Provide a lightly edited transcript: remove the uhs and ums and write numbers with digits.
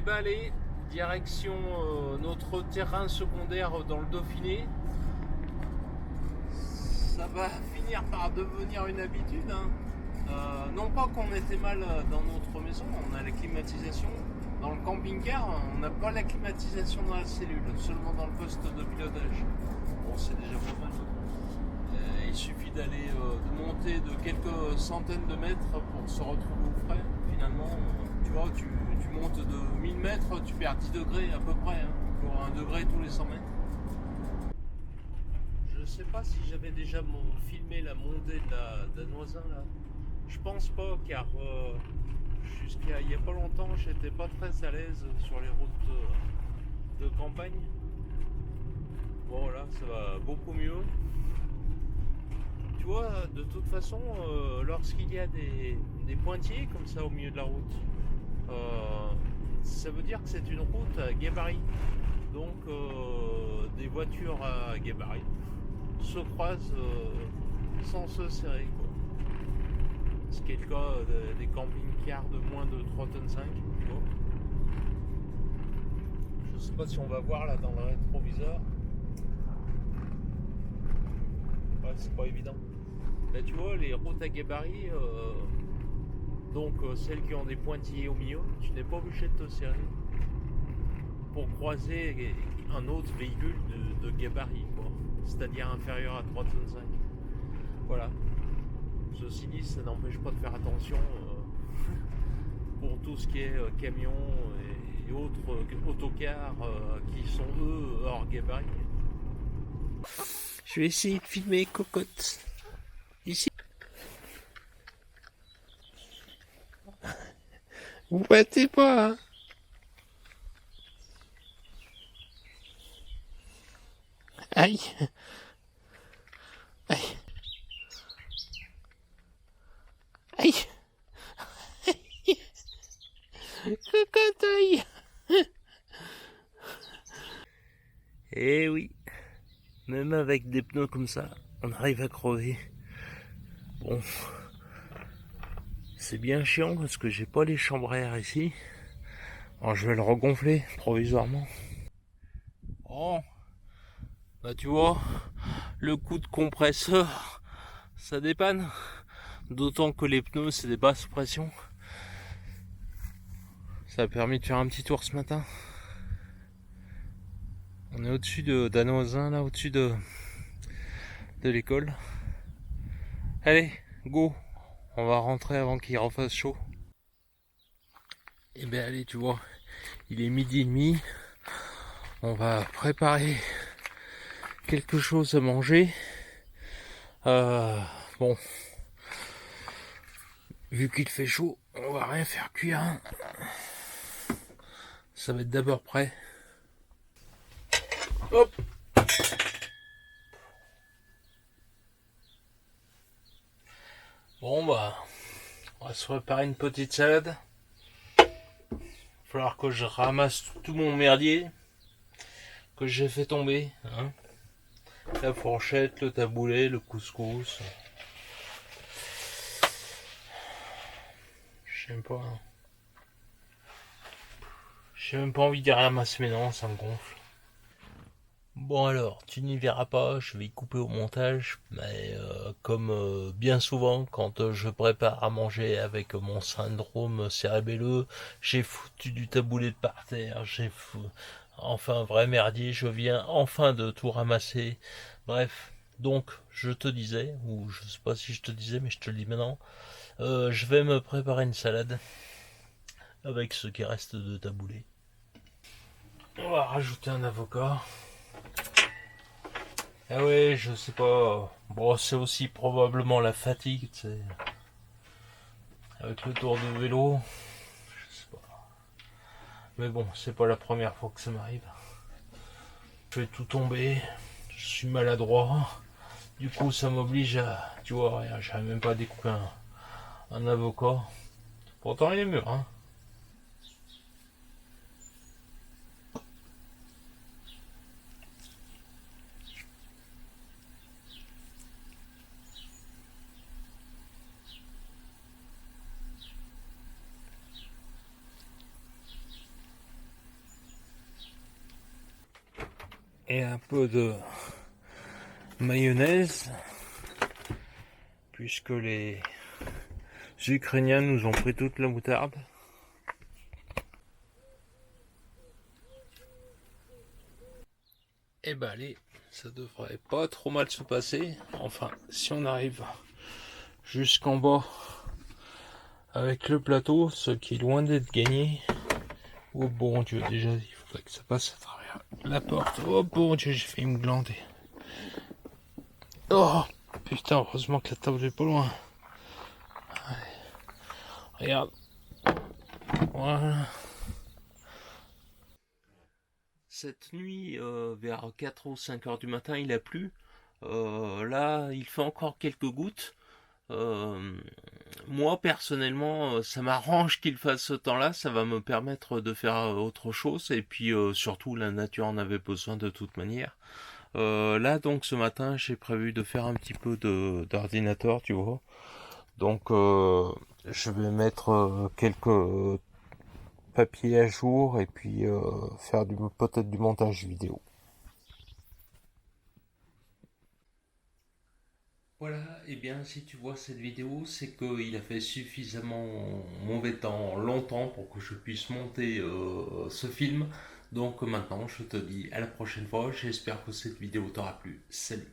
ben allez, direction notre terrain secondaire dans le Dauphiné. Ça va finir par devenir une habitude, hein. Non pas qu'on était mal dans notre maison, on a la climatisation. Dans le camping-car, on n'a pas la climatisation dans la cellule, seulement dans le poste de pilotage. Bon, c'est déjà pas mal. Il suffit d'aller de monter de quelques centaines de mètres pour se retrouver au frais. Finalement, tu vois, tu montes de 1000 mètres, tu perds 10 degrés à peu près, hein, pour 1 degré tous les 100 mètres. Je ne sais pas si j'avais déjà filmé la montée de la Danoisin là. Je pense pas, car jusqu'à il n'y a pas longtemps, j'étais pas très à l'aise sur les routes de campagne. Bon là, ça va beaucoup mieux. Tu vois, de toute façon, lorsqu'il y a des pointillés comme ça au milieu de la route, ça veut dire que c'est une route à gabarit. Donc des voitures à gabarit se croisent sans se serrer, quoi. Ce qui est le cas des camping-cars de moins de 3 tonnes 5. Tu vois. Je sais pas si on va voir là dans le rétroviseur. Ouais, c'est pas évident. Là tu vois, les routes à gabarit, donc celles qui ont des pointillés au milieu, tu n'es pas obligé de te serrer pour croiser un autre véhicule de gabarit, quoi. C'est-à-dire inférieur à 3 tonnes 5. Voilà. Ceci dit, ça n'empêche pas de faire attention pour tout ce qui est camions et autres autocars qui sont eux hors gabarit. Je vais essayer de filmer Cocotte. Ici. Vous battez pas, hein. Aïe. Aïe. Aïe. Cocotte, aïe. Eh oui. Même avec des pneus comme ça, on arrive à crever. Bon. C'est bien chiant parce que j'ai pas les chambres à air ici. Alors je vais le regonfler provisoirement. Oh, bah tu vois, le coup de compresseur, ça dépanne. D'autant que les pneus c'est des basses pressions. Ça a permis de faire un petit tour ce matin. On est au-dessus de Danoisin, là, au-dessus de l'école. Allez, go. On va rentrer avant qu'il refasse chaud. Et bien allez, tu vois, il est 12h30. On va préparer quelque chose à manger. Bon, vu qu'il fait chaud, on va rien faire cuire. Ça va être d'abord prêt. Hop. Bon bah, on va se préparer une petite salade. Il va falloir que je ramasse tout mon merdier que j'ai fait tomber, hein. La fourchette, le taboulet, le couscous. Je sais même pas. J'ai même pas envie de ramasser mes dents, ça me gonfle. Bon alors, tu n'y verras pas, je vais y couper au montage, mais comme bien souvent quand je prépare à manger avec mon syndrome cérébelleux, j'ai foutu du taboulet par terre, enfin vrai merdier, je viens enfin de tout ramasser. Bref, donc je te disais, ou je sais pas si je te disais, mais je te le dis maintenant, je vais me préparer une salade avec ce qui reste de taboulet. On va rajouter un avocat. Ah ouais, je sais pas. Bon, c'est aussi probablement la fatigue, tu sais. Avec le tour de vélo. Je sais pas. Mais bon, c'est pas la première fois que ça m'arrive. Je fais tout tomber. Je suis maladroit. Du coup, ça m'oblige à... Tu vois, j'arrive même pas à découper un avocat. Pourtant, il est mûr, hein. et un peu de mayonnaise, puisque les Ukrainiens nous ont pris toute la moutarde. Et ben allez, ça devrait pas trop mal se passer. Enfin, si on arrive jusqu'en bas avec le plateau, ce qui est loin d'être gagné. Oh bon Dieu, déjà il faudrait que ça passe à travers la porte. Oh bon Dieu, j'ai failli me glander. Oh putain, heureusement que la table est pas loin. Allez, regarde. Voilà. Cette nuit, vers 4 ou 5 heures du matin, il a plu. Là, il fait encore quelques gouttes. Euh, Moi, personnellement, ça m'arrange qu'il fasse ce temps-là. Ça va me permettre de faire autre chose. Et puis, surtout, la nature en avait besoin de toute manière. Là, donc, ce matin, j'ai prévu de faire un petit peu d'ordinateur, tu vois. Donc, je vais mettre quelques papiers à jour et puis faire peut-être du montage vidéo. Voilà, et bien si tu vois cette vidéo, c'est qu'il a fait suffisamment mauvais temps longtemps pour que je puisse monter ce film. Donc maintenant, je te dis à la prochaine fois. J'espère que cette vidéo t'aura plu. Salut.